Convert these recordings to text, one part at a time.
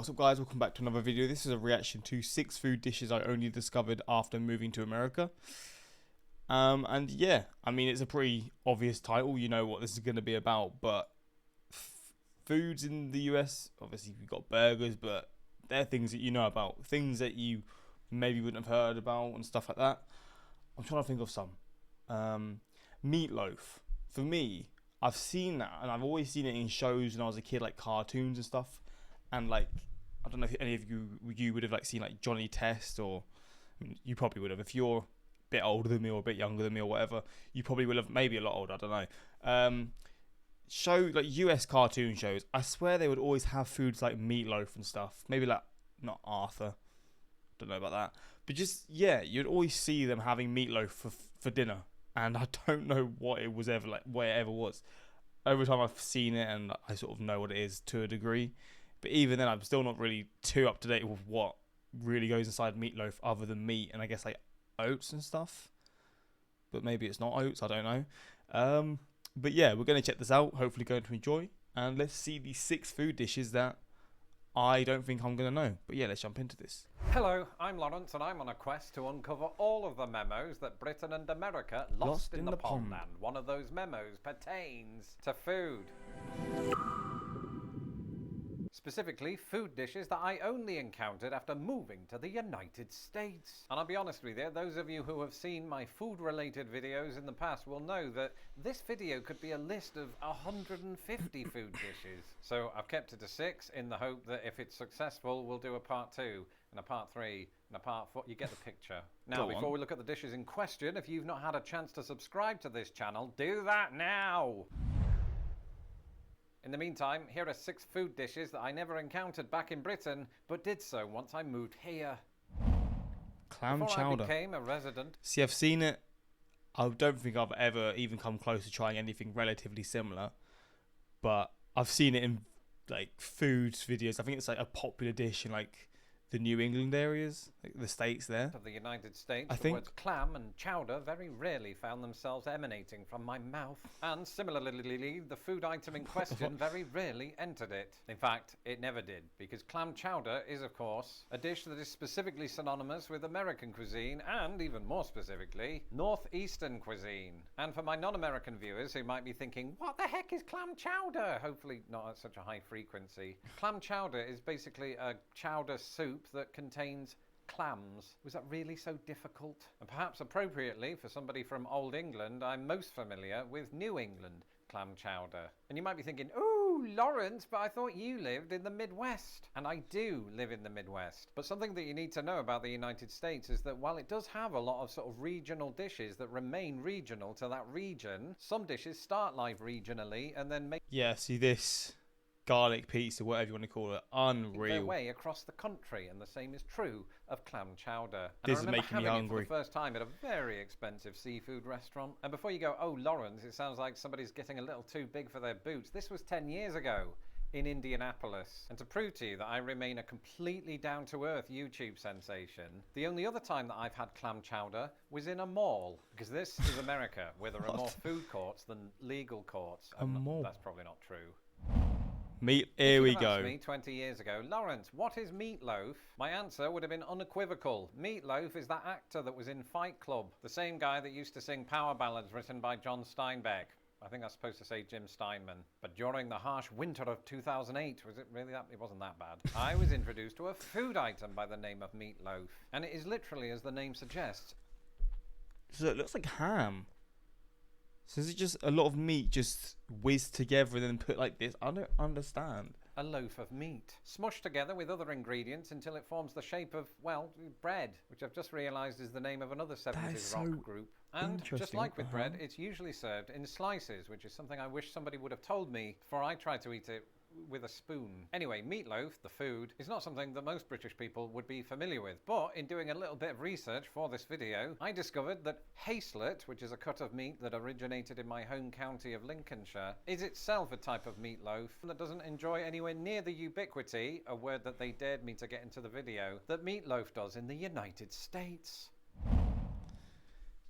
What's up, guys? Welcome back to another video. This is a reaction to 6 food dishes I only discovered after moving to America. And yeah, I mean, it's a pretty obvious title. You know what this is going to be about, but foods in the US, obviously we've got burgers, but they're things that you know about, things that you maybe wouldn't have heard about and stuff like that. I'm trying to think of some. Meatloaf. For me, I've seen that, and I've always seen it in shows when I was a kid, like cartoons and stuff. And like, I don't know if any of you would have like seen like Johnny Test, or I mean, you probably would have. If you're a bit older than me or a bit younger than me or whatever, you probably will have. Maybe a lot older, I don't know. Show like US cartoon shows, I swear they would always have foods like meatloaf and stuff. Maybe like not Arthur, don't know about that, but just yeah, you'd always see them having meatloaf for dinner, and I don't know what it was ever like, what it ever was. Every time I've seen it, and I sort of know what it is to a degree, but even then I'm still not really too up to date with what really goes inside meatloaf other than meat and I guess like oats and stuff. But maybe it's not oats, I don't know. But yeah, we're going to check this out, hopefully going to enjoy, and let's see the 6 food dishes that I don't think I'm going to know. But yeah, let's jump into this. Hello, I'm Lawrence, and I'm on a quest to uncover all of the memos that Britain and America lost in the pond. And one of those memos pertains to food. Specifically, food dishes that I only encountered after moving to the United States. And I'll be honest with you, those of you who have seen my food-related videos in the past will know that this video could be a list of 150 food dishes. So I've kept it to 6 in the hope that if it's successful, we'll do a part 2 and a part 3 and a part 4. You get the picture. Now, before we look at the dishes in question, if you've not had a chance to subscribe to this channel, do that now! In the meantime, here are 6 food dishes that I never encountered back in Britain, but did so once I moved here. Clam chowder. I became a resident. See, I've seen it. I don't think I've ever even come close to trying anything relatively similar, but I've seen it in like food videos. I think it's like a popular dish in like the New England areas, like the states there. Of the United States, I think words clam and chowder very rarely found themselves emanating from my mouth. And similarly, the food item in question very rarely entered it. In fact, it never did, because clam chowder is, of course, a dish that is specifically synonymous with American cuisine, and even more specifically, Northeastern cuisine. And for my non-American viewers who might be thinking, what the heck is clam chowder? Hopefully not at such a high frequency. Clam chowder is basically a chowder soup that contains clams. Was that really so difficult? And perhaps appropriately for somebody from Old England, I'm most familiar with New England clam chowder. And you might be thinking, oh, Lawrence, but I thought you lived in the Midwest. And I do live in the Midwest. But something that you need to know about the United States is that while it does have a lot of sort of regional dishes that remain regional to that region, some dishes start life regionally and then make see this garlic pizza, whatever you want to call it, unreal. Their way across the country, and the same is true of clam chowder. And this I is remember making me having hungry. it for the first time at a very expensive seafood restaurant. And before you go, oh, Lawrence, it sounds like somebody's getting a little too big for their boots. This was 10 years ago in Indianapolis. And to prove to you that I remain a completely down-to-earth YouTube sensation, the only other time that I've had clam chowder was in a mall. Because this is America, where there are more food courts than legal courts. A mall? That's probably not true. Here we If go. asked me 20 years ago, Lawrence, what is meatloaf? My answer would have been unequivocal. Meatloaf is that actor that was in Fight Club, the same guy that used to sing power ballads written by John Steinbeck. I think that's supposed to say Jim Steinman. But during the harsh winter of 2008, was it really that? It wasn't that bad. I was introduced to a food item by the name of meatloaf. And it is literally, as the name suggests. So it looks like ham. So is it just a lot of meat just whizzed together and then put like this? I don't understand. A loaf of meat, smushed together with other ingredients until it forms the shape of, well, bread, which I've just realised is the name of another 70s rock group. And just like with bread, it's usually served in slices, which is something I wish somebody would have told me before I tried to eat it with a spoon. Anyway, meatloaf, the food, is not something that most British people would be familiar with. But in doing a little bit of research for this video, I discovered that haislet, which is a cut of meat that originated in my home county of Lincolnshire, is itself a type of meatloaf that doesn't enjoy anywhere near the ubiquity, a word that they dared me to get into the video, that meatloaf does in the United States.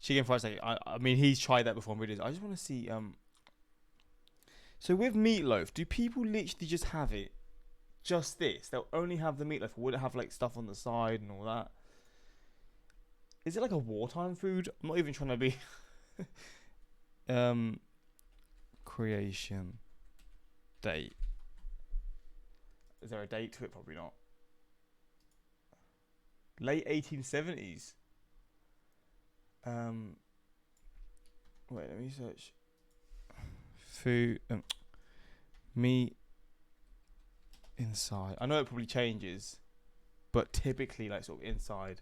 Chicken fried steak. I mean, he's tried that before in videos. I just want to see So with meatloaf, do people literally just have it just this. They'll only have the meatloaf. Would it have like stuff on the side and all that? Is it like a wartime food? I'm not even trying to be. Creation date. Is there a date to it? Probably not. Late 1870s. Wait, let me search. Food, meat inside. I know it probably changes, but typically, like sort of inside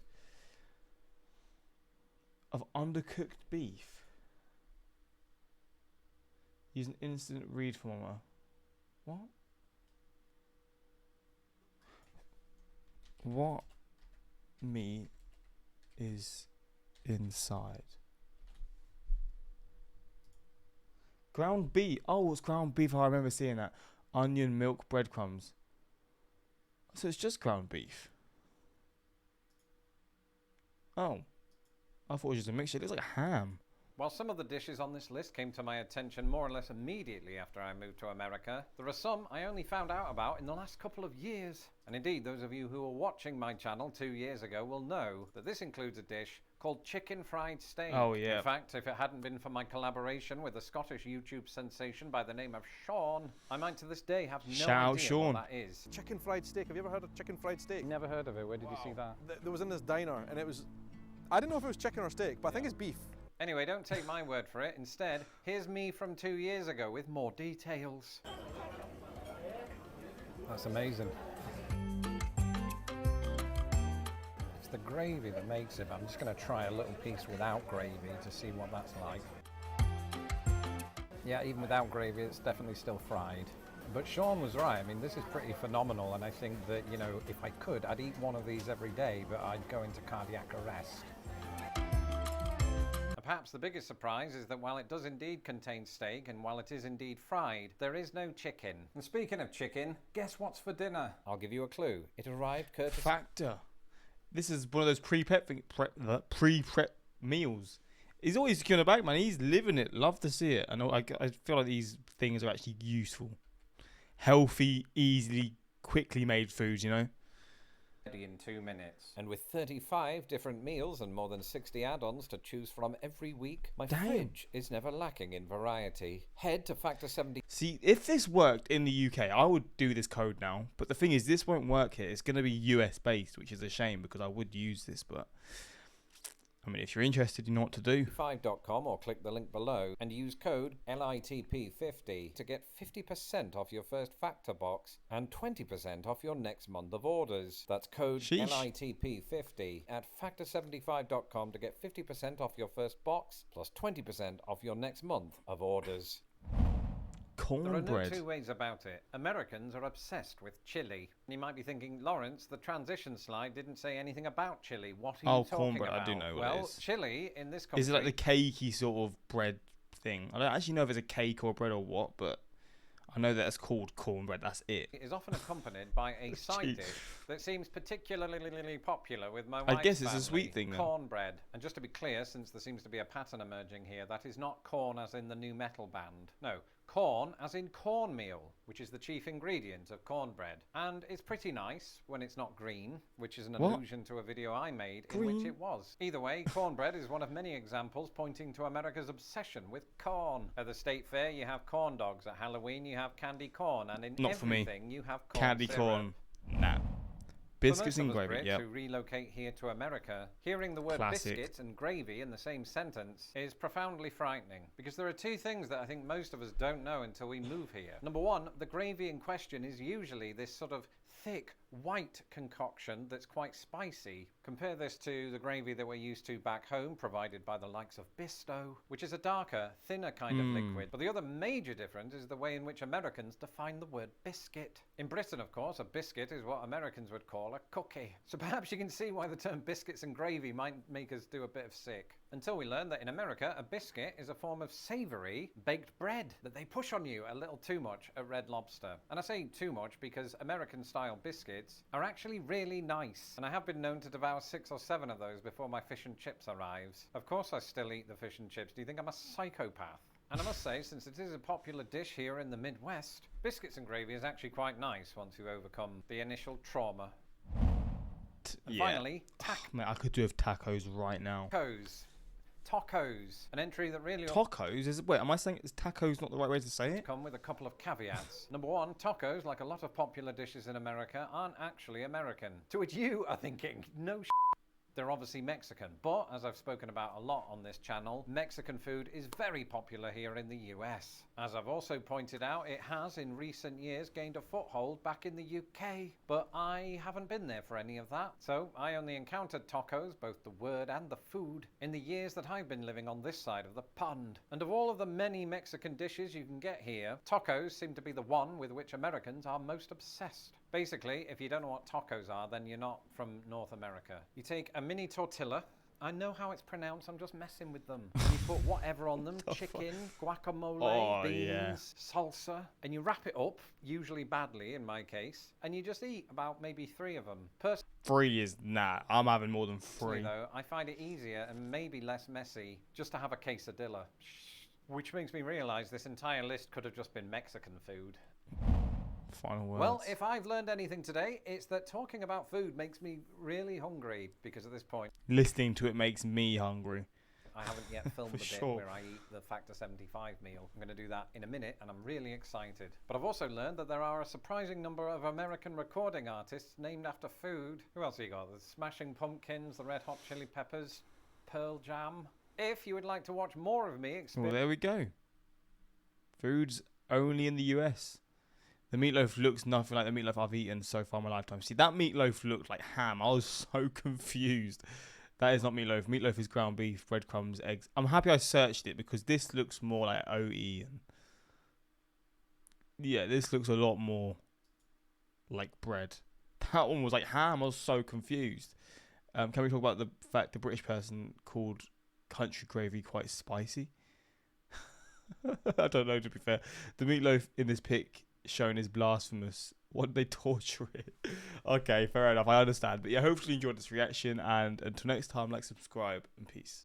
of undercooked beef. Use an instant read former. What? What meat is inside? Ground beef. Oh, it's ground beef. I remember seeing that. Onion, milk, breadcrumbs. So it's just ground beef. Oh. I thought it was just a mixture. It looks like a ham. While some of the dishes on this list came to my attention more or less immediately after I moved to America, there are some I only found out about in the last couple of years. And indeed, those of you who were watching my channel 2 years ago will know that this includes a dish called chicken fried steak. Oh, yeah. In fact, if it hadn't been for my collaboration with a Scottish YouTube sensation by the name of Sean, I might to this day have no Shout idea Sean. what that is. Chicken fried steak. Have you ever heard of chicken fried steak? Never heard of it. Where did you see that? There was in this diner, and it was, I didn't know if it was chicken or steak, but I think it's beef. Anyway, don't take my word for it. Instead, here's me from 2 years ago with more details. That's amazing. It's the gravy that makes it. I'm just going to try a little piece without gravy to see what that's like. Yeah, even without gravy, it's definitely still fried. But Sean was right. I mean, this is pretty phenomenal, and I think that, you know, if I could, I'd eat one of these every day, but I'd go into cardiac arrest. Perhaps the biggest surprise is that while it does indeed contain steak, and while it is indeed fried, there is no chicken. And speaking of chicken, guess what's for dinner? I'll give you a clue. It arrived courtesy... Factor. This is one of those pre-prep meals. He's always going back, man. He's living it. Love to see it. And I feel like these things are actually useful. Healthy, easily, quickly made foods, you know? In 2 minutes. And with 35 different meals and more than 60 add-ons to choose from every week, my fridge is never lacking in variety. Head to Factor 70. See, if this worked in the UK, I would do this code now. But the thing is, this won't work here. It's going to be US based, which is a shame because I would use this, but... I mean, if you're interested, you know what to do. 5.com or click the link below and use code LITP50 to get 50% off your first Factor box and 20% off your next month of orders. That's code LITP50 at factor75.com to get 50% off your first box plus 20% off your next month of orders. Cornbread. There are no two ways about it. Americans are obsessed with chili. You might be thinking, Lawrence, the transition slide didn't say anything about chili. What are you talking cornbread, about? I do know what well, it is. Chili in this country... Is it like the cakey sort of bread thing? I don't actually know if it's a cake or bread or what, but I know that it's called cornbread. That's it. It is often accompanied by a side dish that seems particularly popular with my wife's I guess it's family, a sweet thing then. Cornbread. And just to be clear, since there seems to be a pattern emerging here, that is not corn as in the new metal band. No. Corn as in cornmeal, which is the chief ingredient of cornbread. And it's pretty nice when it's not green, which is an allusion to a video I made in which it was. Either way, cornbread is one of many examples pointing to America's obsession with corn. At the state fair, you have corn dogs. At Halloween, you have candy corn. And in everything, you have corn Candy syrup. corn. Nah. Biscuits and For most of us gravy, Brits yeah. who relocate here to America, hearing the word Classic. biscuit and gravy in the same sentence is profoundly frightening, because there are two things that I think most of us don't know until we move here. Number one, the gravy in question is usually this sort of thick, white concoction that's quite spicy. Compare this to the gravy that we're used to back home, provided by the likes of Bisto, which is a darker, thinner kind of liquid. But the other major difference is the way in which Americans define the word biscuit. In Britain, of course, a biscuit is what Americans would call a cookie. So perhaps you can see why the term biscuits and gravy might make us do a bit of sick. Until we learn that in America, a biscuit is a form of savoury baked bread that they push on you a little too much at Red Lobster. And I say too much because American-style biscuits are actually really nice. And I have been known to devour 6 or 7 of those before my fish and chips arrives. Of course I still eat the fish and chips. Do you think I'm a psychopath? And I must say, since it is a popular dish here in the Midwest, biscuits and gravy is actually quite nice once you overcome the initial trauma. And finally, Man, I could do with tacos right now. Tacos. An entry that really Tacos? Wait, am I saying is tacos not the right way to say it? come with a couple of caveats. Number one, tacos, like a lot of popular dishes in America, aren't actually American. To which you are thinking, no they're obviously Mexican. But, as I've spoken about a lot on this channel, Mexican food is very popular here in the US. As I've also pointed out, it has in recent years gained a foothold back in the UK. But I haven't been there for any of that. So I only encountered tacos, both the word and the food, in the years that I've been living on this side of the pond. And of all of the many Mexican dishes you can get here, tacos seem to be the one with which Americans are most obsessed. Basically, if you don't know what tacos are, then you're not from North America. You take a mini tortilla. I know how it's pronounced, I'm just messing with them. You put whatever on them, chicken, guacamole, beans, salsa, and you wrap it up, usually badly in my case, and you just eat about maybe 3 of them. Personally, 3 is nah. I'm having more than 3. though, I find it easier and maybe less messy just to have a quesadilla. Which makes me realise this entire list could have just been Mexican food. Final words. Well, if I've learned anything today, it's that talking about food makes me really hungry, because at this point, listening to it makes me hungry. I haven't yet filmed the bit sure. where I eat the Factor 75 meal. I'm going to do that in a minute, and I'm really excited. But I've also learned that there are a surprising number of American recording artists named after food. Who else have you got? The Smashing Pumpkins, the Red Hot Chili Peppers, Pearl Jam. If you would like to watch more of me Well, there we go. Food's only in the US. The meatloaf looks nothing like the meatloaf I've eaten so far in my lifetime. See, that meatloaf looked like ham. I was so confused. That is not meatloaf. Meatloaf is ground beef, breadcrumbs, eggs. I'm happy I searched it because this looks more like OE. And yeah, this looks a lot more like bread. That one was like ham. I was so confused. Can we talk about the fact the British person called country gravy quite spicy? I don't know, to be fair. The meatloaf in this pic shown is blasphemous. What did they torture it? Okay, fair enough, I understand. But yeah, hopefully you enjoyed this reaction, and until next time, like, subscribe, and peace.